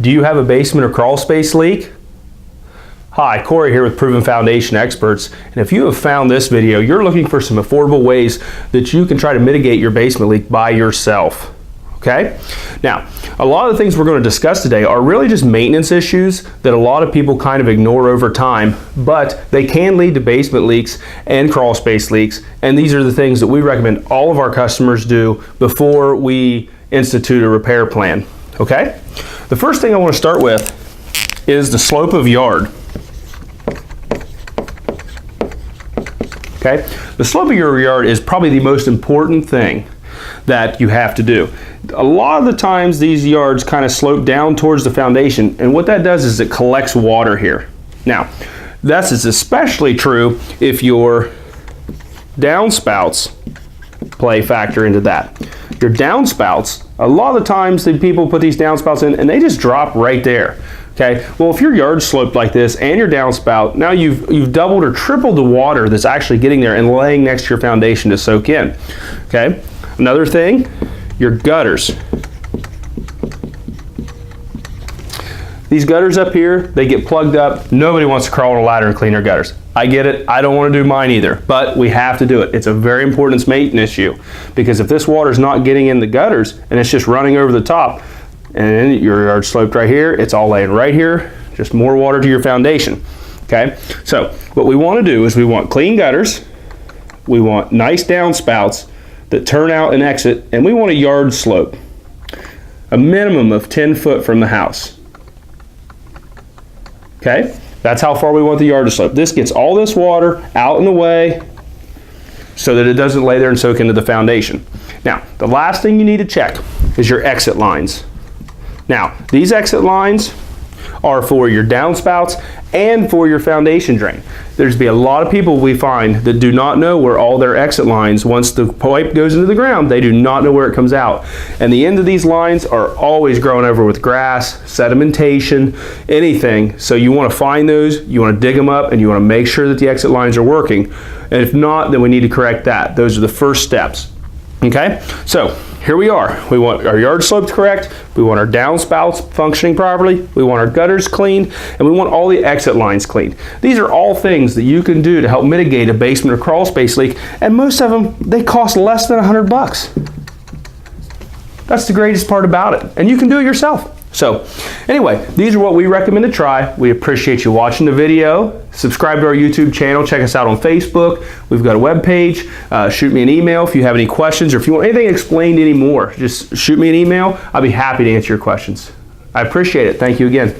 Do you have a basement or crawl space leak? Hi, Corey here with Proven Foundation Experts, and if you have found this video, you're looking for some affordable ways that you can try to mitigate your basement leak by yourself. Okay? Now, a lot of the things we're going to discuss today are really just maintenance issues that a lot of people kind of ignore over time, but they can lead to basement leaks and crawl space leaks, and these are the things that we recommend all of our customers do before we institute a repair plan. Okay? The first thing I want to start with is the slope of yard. Okay? The slope of your yard is probably the most important thing that you have to do. A lot of the times these yards kind of slope down towards the foundation, and what that does is it collects water here. Now, that's especially true if your downspouts play factor into that. Your downspouts, a lot of the times the people put these downspouts in and they just drop right there. Okay, well, if your yard's sloped like this and your downspout, now you've doubled or tripled the water that's actually getting there and laying next to your foundation to soak in. Okay, another thing, your gutters. These gutters up here, they get plugged up. Nobody wants to crawl on a ladder and clean their gutters. I get it, I don't want to do mine either, but we have to do it. It's a very important maintenance issue, because if this water's not getting in the gutters and it's just running over the top, and then your yard sloped right here, it's all laying right here, just more water to your foundation. Okay, so what we want to do is we want clean gutters, we want nice downspouts that turn out and exit, and we want a yard slope, a minimum of 10 foot from the house. Okay, that's how far we want the yard to slope. This gets all this water out in the way so that it doesn't lay there and soak into the foundation. Now, the last thing you need to check is your exit lines. Now, these exit lines are for your downspouts and for your foundation drain. There's be a lot of people we find that do not know where all their exit lines, once the pipe goes into the ground, they do not know where it comes out. And the end of these lines are always grown over with grass, sedimentation, anything. So you want to find those, you want to dig them up, and you want to make sure that the exit lines are working. And if not, then we need to correct that. Those are the first steps. Okay, so here we are. We want our yard slopes correct, we want our downspouts functioning properly, we want our gutters cleaned, and we want all the exit lines cleaned. These are all things that you can do to help mitigate a basement or crawl space leak, and most of them, they cost less than $100. That's the greatest part about it, and you can do it yourself. So anyway, these are what we recommend to try. We appreciate you watching the video. Subscribe to our YouTube channel. Check us out on Facebook. We've got a web page. Shoot me an email if you have any questions, or if you want anything explained anymore, just shoot me an email. I'll be happy to answer your questions. I appreciate it. Thank you again.